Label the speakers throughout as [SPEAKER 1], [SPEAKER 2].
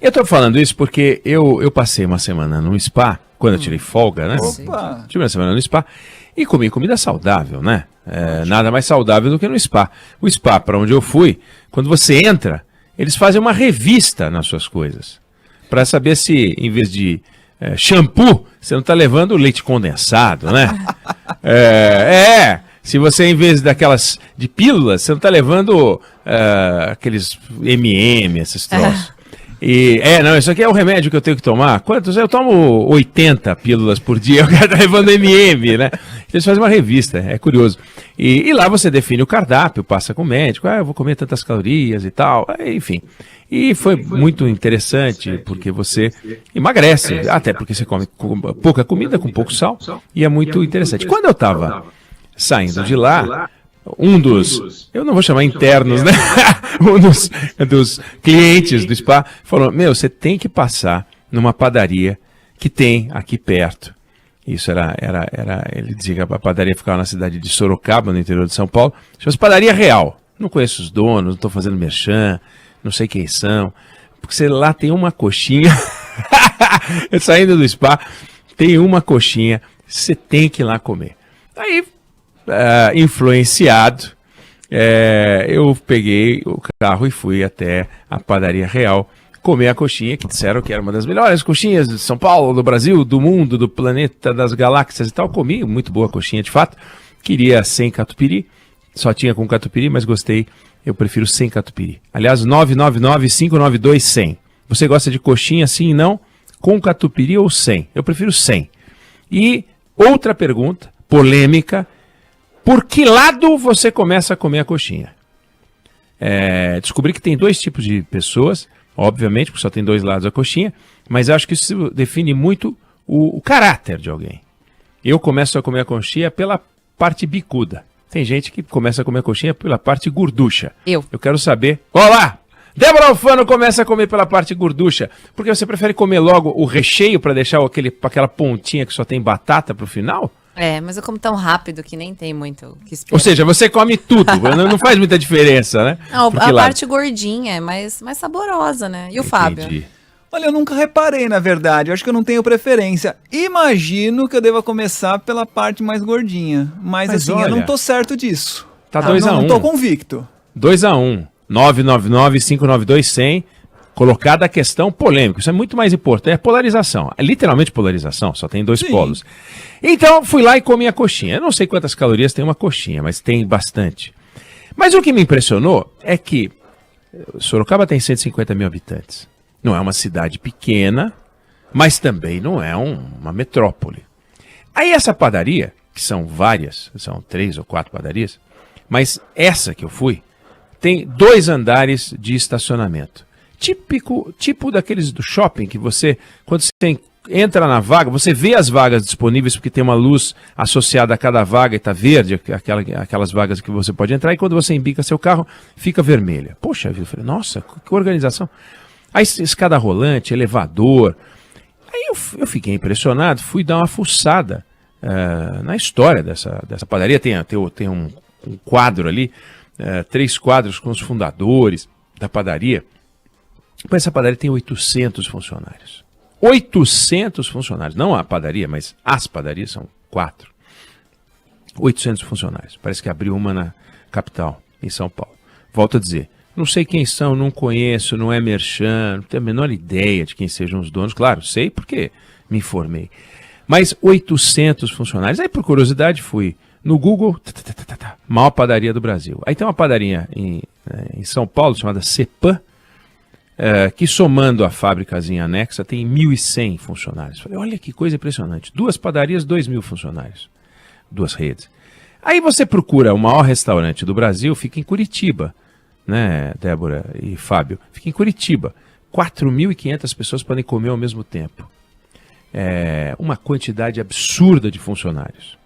[SPEAKER 1] Eu tô falando isso porque eu passei uma semana no spa, quando eu tirei folga, né?
[SPEAKER 2] Opa!
[SPEAKER 1] Tive uma semana no spa e comi comida saudável, né? Nada mais saudável do que no spa. O spa, para onde eu fui, quando você entra, eles fazem uma revista nas suas coisas. Para saber se, em vez de shampoo, você não está levando leite condensado, né? Se você, em vez daquelas de pílulas, você não está levando aqueles M&M, esses troços. Não, isso aqui é o remédio que eu tenho que tomar. Quantos? Eu tomo 80 pílulas por dia, o cara tá levando M&M, né? Eles fazem uma revista, é curioso. E lá você define o cardápio, passa com o médico, eu vou comer tantas calorias e tal, enfim. E foi muito interessante, porque você emagrece, até porque você come pouca comida, com pouco sal, e é muito interessante. Quando eu estava saindo de lá, um dos, eu não vou chamar internos, né? Um dos clientes do spa falou, você tem que passar numa padaria que tem aqui perto. Isso ele dizia que a padaria ficava na cidade de Sorocaba, no interior de São Paulo. Chama-se Padaria Real. Não conheço os donos, não estou fazendo merchan, não sei quem são. Porque lá tem uma coxinha, saindo do spa, tem uma coxinha, você tem que ir lá comer. Aí, influenciado, eu peguei o carro e fui até a Padaria Real comer a coxinha, que disseram que era uma das melhores coxinhas de São Paulo, do Brasil, do mundo, do planeta, das galáxias e tal. Comi muito boa coxinha de fato, queria sem catupiry, só tinha com catupiry, mas gostei, eu prefiro sem catupiry. Aliás, 999-592-100. Você gosta de coxinha sim e não? Com catupiry ou sem? Eu prefiro sem. E outra pergunta, polêmica: por que lado você começa a comer a coxinha? Descobri que tem dois tipos de pessoas, obviamente, porque só tem dois lados a coxinha, mas acho que isso define muito o caráter de alguém. Eu começo a comer a coxinha pela parte bicuda. Tem gente que começa a comer a coxinha pela parte gorducha. Eu quero saber... Olá! Débora Alfano começa a comer pela parte gorducha, porque você prefere comer logo o recheio para deixar aquela pontinha que só tem batata pro final?
[SPEAKER 3] Mas eu como tão rápido que nem tem muito o que esperar.
[SPEAKER 1] Ou seja, você come tudo, não faz muita diferença, né?
[SPEAKER 3] Não, a parte gordinha é mais saborosa, né? E o Fábio?
[SPEAKER 2] Olha, eu nunca reparei, na verdade. Eu acho que eu não tenho preferência. Imagino que eu deva começar pela parte mais gordinha. Mas assim, olha, eu não tô certo disso.
[SPEAKER 1] Tá 2-1.
[SPEAKER 2] Não tô convicto.
[SPEAKER 1] 2-1. 999-592-100. Colocada a questão polêmica. Isso é muito mais importante. É polarização. É literalmente polarização. Só tem dois polos. Então, fui lá e comi a coxinha. Eu não sei quantas calorias tem uma coxinha, mas tem bastante. Mas o que me impressionou é que Sorocaba tem 150 mil habitantes. Não é uma cidade pequena, mas também não é uma metrópole. Aí essa padaria, que são várias, são 3 ou 4 padarias, mas essa que eu fui, tem 2 andares de estacionamento. Tipo daqueles do shopping, que você, quando você entra na vaga, você vê as vagas disponíveis, porque tem uma luz associada a cada vaga e está verde, aquelas vagas que você pode entrar, e quando você embica seu carro, fica vermelha. Poxa vida, eu falei, nossa, que organização. Aí escada rolante, elevador. Aí eu fiquei impressionado, fui dar uma fuçada na história dessa padaria. Tem um quadro ali, 3 quadros com os fundadores da padaria. Mas essa padaria tem 800 funcionários. 800 funcionários. Não a padaria, mas as padarias são 4. 800 funcionários. Parece que abriu uma na capital, em São Paulo. Volto a dizer, não sei quem são, não conheço, não é merchan, não tenho a menor ideia de quem sejam os donos. Claro, sei porque me informei. Mas 800 funcionários. Aí, por curiosidade, fui no Google, maior padaria do Brasil. Aí tem uma padaria em São Paulo, chamada Cepan, que somando a fábricazinha anexa, tem 1.100 funcionários. Falei, olha que coisa impressionante. 2 padarias, 2.000 funcionários. 2 redes. Aí você procura o maior restaurante do Brasil, fica em Curitiba. Né, Débora e Fábio, fica em Curitiba. 4.500 pessoas podem comer ao mesmo tempo. Uma quantidade absurda de funcionários.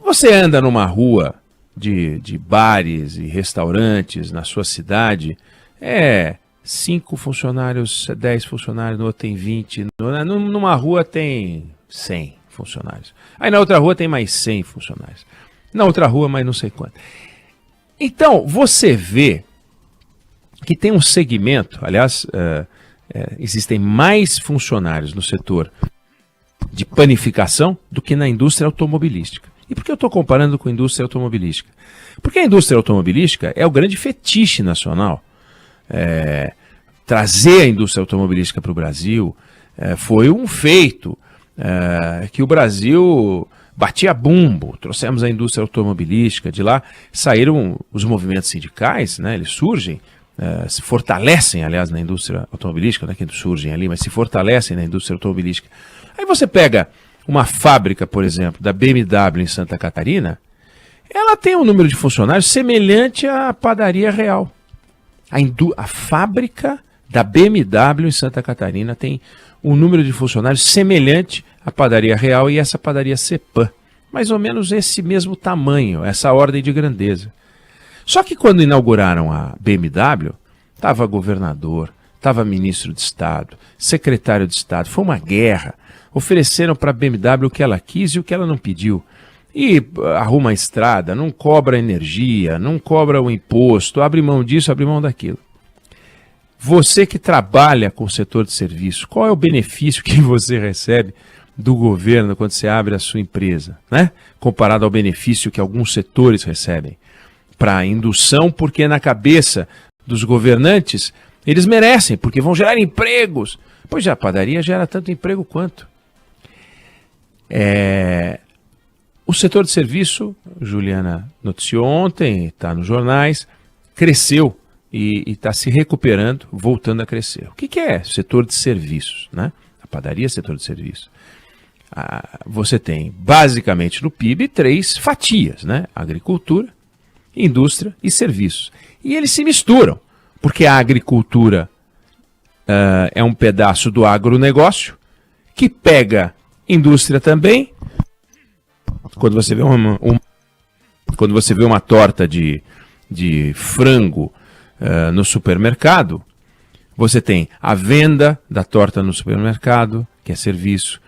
[SPEAKER 1] Você anda numa rua de bares e restaurantes na sua cidade, 5 funcionários, 10 funcionários, no outro tem 20, numa rua tem 100 funcionários. Aí na outra rua tem mais 100 funcionários. Na outra rua mais não sei quanto. Então, você vê que tem um segmento, aliás, existem mais funcionários no setor de panificação do que na indústria automobilística. E por que eu estou comparando com a indústria automobilística? Porque a indústria automobilística é o grande fetiche nacional. Trazer a indústria automobilística para o Brasil foi um feito que o Brasil batia bumbo. Trouxemos a indústria automobilística, de lá saíram os movimentos sindicais, né, eles surgem, se fortalecem, aliás, na indústria automobilística, não é que surgem ali, mas se fortalecem na indústria automobilística. Aí você pega uma fábrica, por exemplo, da BMW em Santa Catarina, ela tem um número de funcionários semelhante à padaria real. A fábrica da BMW em Santa Catarina tem um número de funcionários semelhante à padaria real e essa padaria Cepam. Mais ou menos esse mesmo tamanho, essa ordem de grandeza. Só que quando inauguraram a BMW, estava governador, estava ministro de Estado, secretário de Estado, foi uma guerra. Ofereceram para a BMW o que ela quis e o que ela não pediu. E arruma a estrada, não cobra energia, não cobra o imposto, abre mão disso, abre mão daquilo. Você que trabalha com o setor de serviço, qual é o benefício que você recebe do governo quando você abre a sua empresa, né? Comparado ao benefício que alguns setores recebem para a indução, porque na cabeça dos governantes eles merecem, porque vão gerar empregos. Pois já a padaria gera tanto emprego quanto. O setor de serviço, Juliana noticiou ontem, está nos jornais, cresceu e está se recuperando, voltando a crescer. O que é setor de serviços, né? A padaria é setor de serviços. Você tem, basicamente, no PIB, 3 fatias, né? Agricultura, indústria e serviços. E eles se misturam, porque a agricultura é um pedaço do agronegócio, que pega indústria também. Quando você vê quando você vê uma torta de frango no supermercado, você tem a venda da torta no supermercado, que é serviço.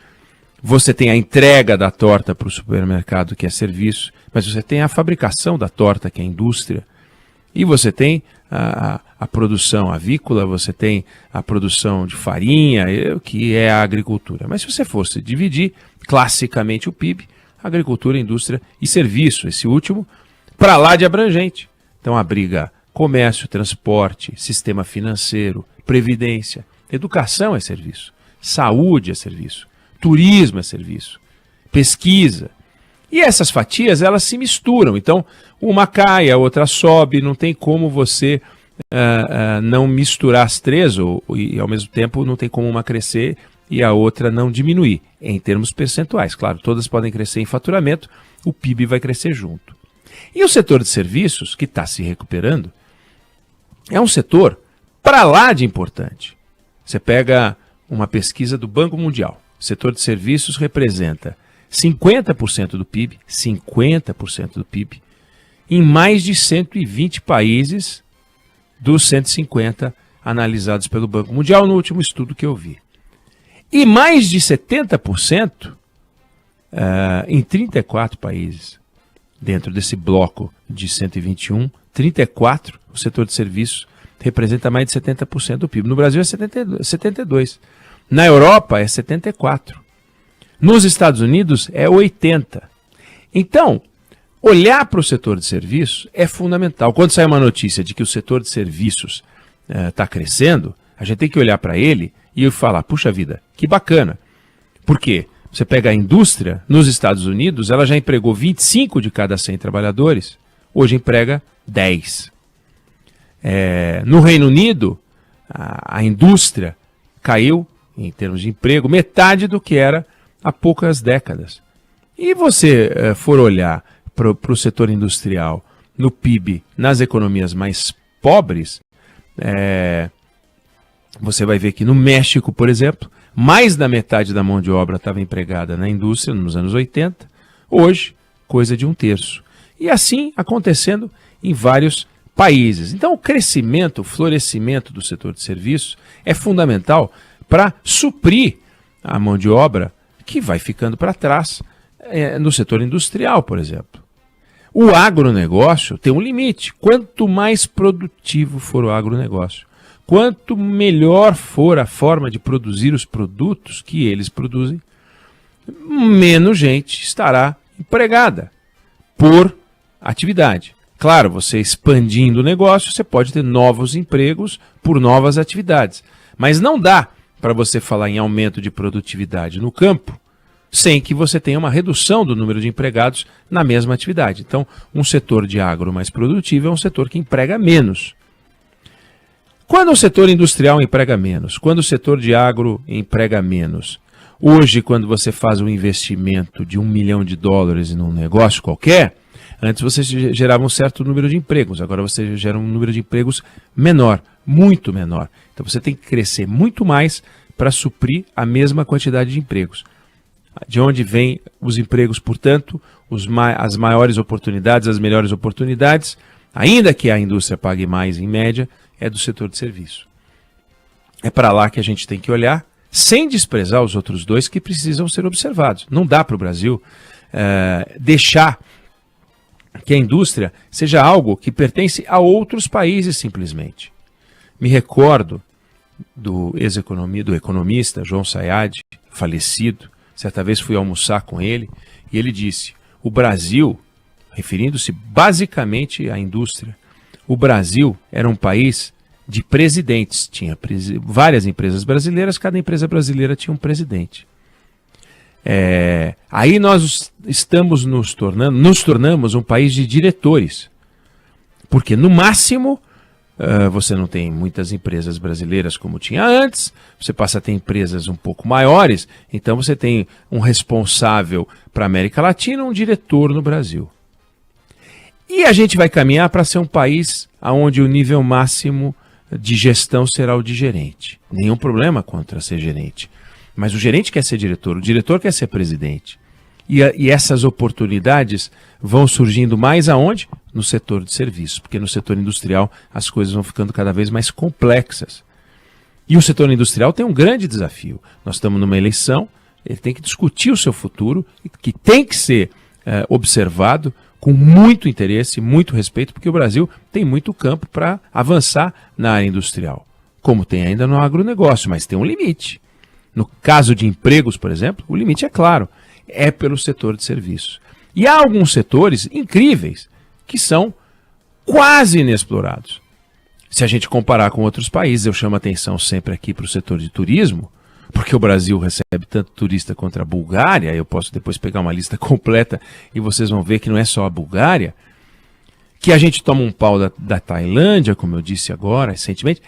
[SPEAKER 1] Você tem a entrega da torta para o supermercado, que é serviço. Mas você tem a fabricação da torta, que é indústria. E você tem a produção avícola, você tem a produção de farinha, que é a agricultura. Mas se você fosse dividir classicamente o PIB, agricultura, indústria e serviço, esse último, para lá de abrangente. Então abriga comércio, transporte, sistema financeiro, previdência, educação é serviço, saúde é serviço, turismo é serviço, pesquisa. E essas fatias, elas se misturam. Então, uma cai, a outra sobe, não tem como você não misturar as três, e ao mesmo tempo não tem como uma crescer e a outra não diminuir, em termos percentuais. Claro, todas podem crescer em faturamento, o PIB vai crescer junto. E o setor de serviços, que está se recuperando, é um setor para lá de importante. Você pega uma pesquisa do Banco Mundial, o setor de serviços representa 50% do PIB, 50% do PIB, em mais de 120 países dos 150 analisados pelo Banco Mundial no último estudo que eu vi. E mais de 70% em 34 países. Dentro desse bloco de 121, 34, o setor de serviços representa mais de 70% do PIB. No Brasil é 72%. Na Europa é 74%. Nos Estados Unidos é 80%. Então, olhar para o setor de serviços é fundamental. Quando sai uma notícia de que o setor de serviços está crescendo, a gente tem que olhar para ele e falar, puxa vida, que bacana. Por quê? Você pega a indústria, nos Estados Unidos, ela já empregou 25 de cada 100 trabalhadores, hoje emprega 10. No Reino Unido, a indústria caiu, em termos de emprego, metade do que era há poucas décadas. E você for olhar para o setor industrial, no PIB, nas economias mais pobres, você vai ver que no México, por exemplo, mais da metade da mão de obra estava empregada na indústria nos anos 80, hoje, coisa de 1/3. E assim acontecendo em vários países. Então, o crescimento, o florescimento do setor de serviços é fundamental para suprir a mão de obra que vai ficando para trás no setor industrial, por exemplo. O agronegócio tem um limite. Quanto mais produtivo for o agronegócio, quanto melhor for a forma de produzir os produtos que eles produzem, menos gente estará empregada por atividade. Claro, você expandindo o negócio, você pode ter novos empregos por novas atividades. Mas não dá para você falar em aumento de produtividade no campo sem que você tenha uma redução do número de empregados na mesma atividade. Então, um setor de agro mais produtivo é um setor que emprega menos. Quando o setor industrial emprega menos, quando o setor de agro emprega menos, hoje, quando você faz um investimento de $1 milhão num negócio qualquer, antes você gerava um certo número de empregos, agora você gera um número de empregos menor, muito menor. Então você tem que crescer muito mais para suprir a mesma quantidade de empregos. De onde vêm os empregos, portanto, as maiores oportunidades, as melhores oportunidades, ainda que a indústria pague mais em média, é do setor de serviço. É para lá que a gente tem que olhar, sem desprezar os outros dois que precisam ser observados. Não dá para o Brasil deixar que a indústria seja algo que pertence a outros países simplesmente. Me recordo do economista João Sayad, falecido. Certa vez fui almoçar com ele e ele disse: o Brasil, referindo-se basicamente à indústria, o Brasil era um país de presidentes. Tinha várias empresas brasileiras, cada empresa brasileira tinha um presidente. Aí nós estamos nos tornamos um país de diretores. Porque no máximo você não tem muitas empresas brasileiras como tinha antes, você passa a ter empresas um pouco maiores, então você tem um responsável para a América Latina, um diretor no Brasil. E a gente vai caminhar para ser um país onde o nível máximo de gestão será o de gerente. Nenhum problema contra ser gerente. Mas o gerente quer ser diretor, o diretor quer ser presidente. E essas oportunidades vão surgindo mais aonde? No setor de serviços, porque no setor industrial as coisas vão ficando cada vez mais complexas. E o setor industrial tem um grande desafio. Nós estamos numa eleição, ele tem que discutir o seu futuro, que tem que ser observado com muito interesse, muito respeito, porque o Brasil tem muito campo para avançar na área industrial, como tem ainda no agronegócio, mas tem um limite. No caso de empregos, por exemplo, o limite é claro, é pelo setor de serviços. E há alguns setores incríveis que são quase inexplorados. Se a gente comparar com outros países, eu chamo a atenção sempre aqui para o setor de turismo, porque o Brasil recebe tanto turista quanto a Bulgária. Eu posso depois pegar uma lista completa e vocês vão ver que não é só a Bulgária, que a gente toma um pau da Tailândia, como eu disse agora, recentemente,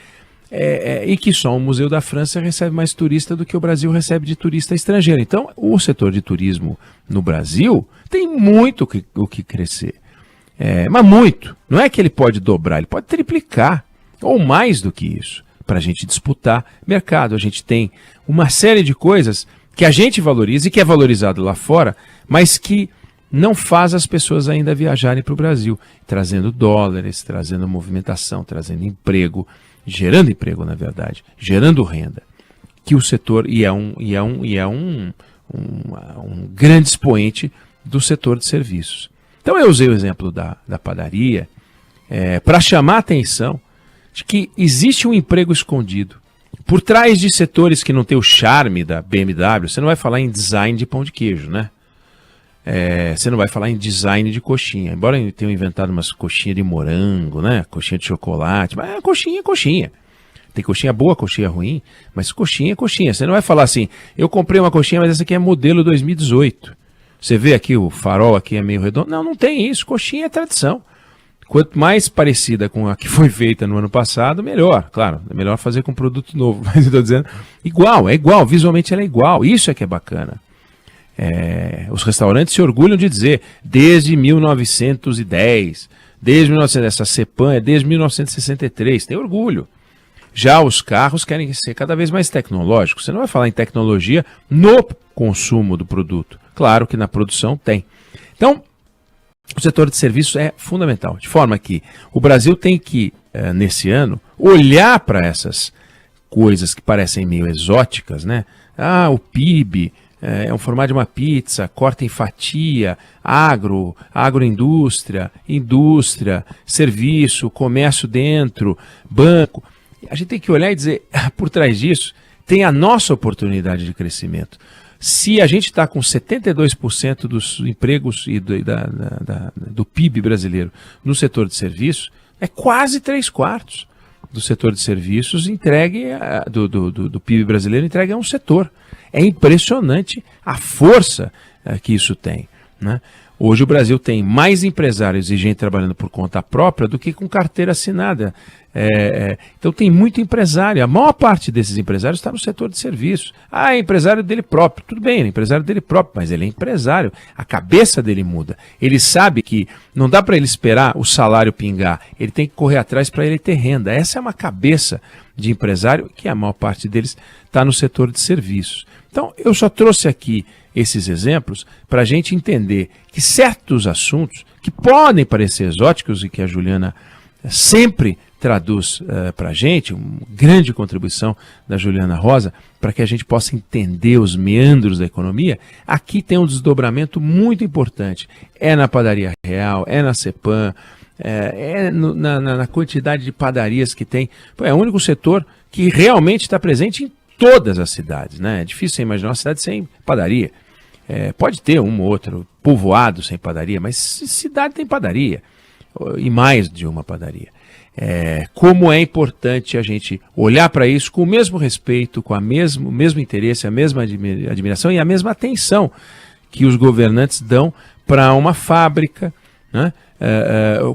[SPEAKER 1] e que só o Museu da França recebe mais turista do que o Brasil recebe de turista estrangeiro. Então, o setor de turismo no Brasil tem muito o que crescer. Mas muito. Não é que ele pode dobrar, ele pode triplicar, ou mais do que isso, para a gente disputar mercado. A gente tem uma série de coisas que a gente valoriza e que é valorizado lá fora, mas que não faz as pessoas ainda viajarem para o Brasil, trazendo dólares, trazendo movimentação, trazendo emprego, gerando emprego, na verdade, gerando renda, que o setor é um grande expoente do setor de serviços. Então eu usei o exemplo da padaria para chamar a atenção de que existe um emprego escondido. Por trás de setores que não tem o charme da BMW, você não vai falar em design de pão de queijo, né? Você não vai falar em design de coxinha. Embora eu tenha inventado umas coxinhas de morango, né? Coxinha de chocolate, mas coxinha é coxinha. Tem coxinha boa, coxinha ruim, mas coxinha é coxinha. Você não vai falar assim, eu comprei uma coxinha, mas essa aqui é modelo 2018. Você vê aqui, o farol aqui é meio redondo. Não, não tem isso. Coxinha é tradição. Quanto mais parecida com a que foi feita no ano passado, melhor. Claro, é melhor fazer com produto novo. Mas eu estou dizendo, é igual. Visualmente ela é igual. Isso é que é bacana. Os restaurantes se orgulham de dizer, desde 1910, essa Cepan é desde 1963. Tem orgulho. Já os carros querem ser cada vez mais tecnológicos. Você não vai falar em tecnologia no consumo do produto. Claro que na produção tem. Então, o setor de serviços é fundamental. De forma que o Brasil tem que, nesse ano, olhar para essas coisas que parecem meio exóticas, né? O PIB, é um formato de uma pizza, corta em fatia, agroindústria, indústria, serviço, comércio dentro, banco. A gente tem que olhar e dizer, por trás disso, tem a nossa oportunidade de crescimento. Se a gente está com 72% dos empregos e do PIB brasileiro no setor de serviços, é quase 3/4 do setor de serviços entregue, do PIB brasileiro entregue a um setor. É impressionante a força que isso tem, né? Hoje o Brasil tem mais empresários e gente trabalhando por conta própria do que com carteira assinada. Então tem muito empresário. A maior parte desses empresários está no setor de serviços. É empresário dele próprio. Tudo bem, ele é empresário dele próprio, mas ele é empresário. A cabeça dele muda. Ele sabe que não dá para ele esperar o salário pingar. Ele tem que correr atrás para ele ter renda. Essa é uma cabeça de empresário que a maior parte deles está no setor de serviços. Então eu só trouxe aqui esses exemplos para a gente entender que certos assuntos que podem parecer exóticos e que a Juliana sempre traduz para a gente, uma grande contribuição da Juliana Rosa, para que a gente possa entender os meandros da economia, aqui tem um desdobramento muito importante. É na Padaria Real, é na Cepam, na quantidade de padarias que tem. É o único setor que realmente está presente em todas as cidades, né? É difícil você imaginar uma cidade sem padaria. Pode ter um ou outro povoado sem padaria, mas cidade tem padaria, e mais de uma padaria. Como é importante a gente olhar para isso com o mesmo respeito, com o mesmo interesse, a mesma admiração e a mesma atenção que os governantes dão para uma fábrica, né?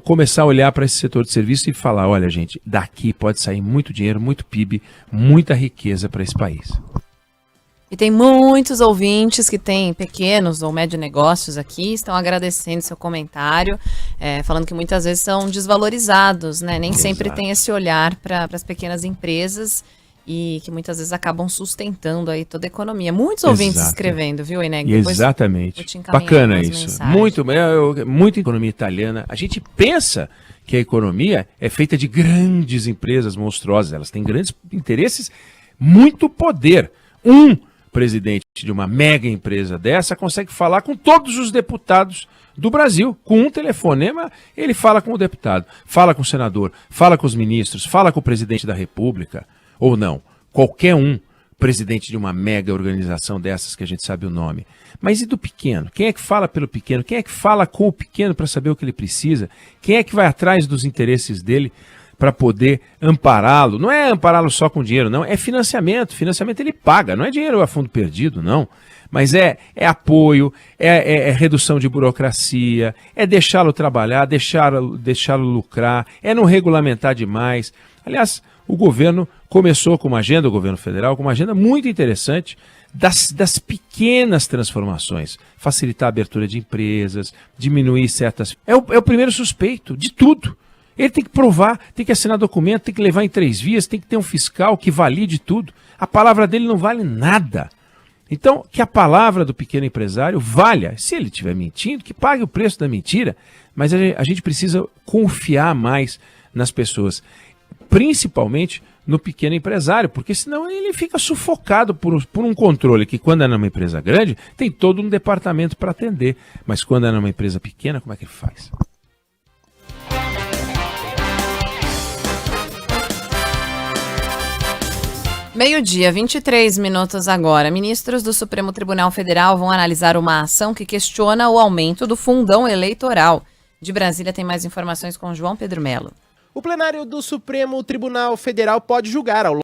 [SPEAKER 1] Começar a olhar para esse setor de serviço e falar, olha gente, daqui pode sair muito dinheiro, muito PIB, muita riqueza para esse país.
[SPEAKER 3] E tem muitos ouvintes que têm pequenos ou médios negócios aqui, estão agradecendo seu comentário, falando que muitas vezes são desvalorizados, né? Nem sempre tem esse olhar para as pequenas empresas e que muitas vezes acabam sustentando aí toda a economia. Muitos ouvintes escrevendo, viu, Eneg?
[SPEAKER 1] Exatamente. Bacana isso. Muito economia italiana. A gente pensa que a economia é feita de grandes empresas monstruosas. Elas têm grandes interesses, muito poder. Presidente de uma mega empresa dessa consegue falar com todos os deputados do Brasil. Com um telefonema, ele fala com o deputado, fala com o senador, fala com os ministros, fala com o presidente da República. Ou não, qualquer presidente de uma mega organização dessas que a gente sabe o nome. Mas e do pequeno? Quem é que fala pelo pequeno? Quem é que fala com o pequeno para saber o que ele precisa? Quem é que vai atrás dos interesses dele para poder ampará-lo? Não é ampará-lo só com dinheiro, não. É financiamento. Financiamento ele paga, não é dinheiro a fundo perdido, não. Mas é apoio, é redução de burocracia, é deixá-lo trabalhar, deixá-lo lucrar, é não regulamentar demais. Aliás, o governo começou com uma agenda, o governo federal, com uma agenda muito interessante das pequenas transformações. Facilitar a abertura de empresas, diminuir certas... É o primeiro suspeito de tudo. Ele tem que provar, tem que assinar documento, tem que levar em 3 vias, tem que ter um fiscal que valide tudo. A palavra dele não vale nada. Então, que a palavra do pequeno empresário valha. Se ele estiver mentindo, que pague o preço da mentira. Mas a gente precisa confiar mais nas pessoas, principalmente no pequeno empresário, porque senão ele fica sufocado por um controle que, quando é numa empresa grande, tem todo um departamento para atender. Mas quando é numa empresa pequena, como é que ele faz?
[SPEAKER 3] Meio-dia, 23 minutos agora. Ministros do Supremo Tribunal Federal vão analisar uma ação que questiona o aumento do fundão eleitoral. De Brasília tem mais informações com João Pedro Melo.
[SPEAKER 4] O plenário do Supremo Tribunal Federal pode julgar ao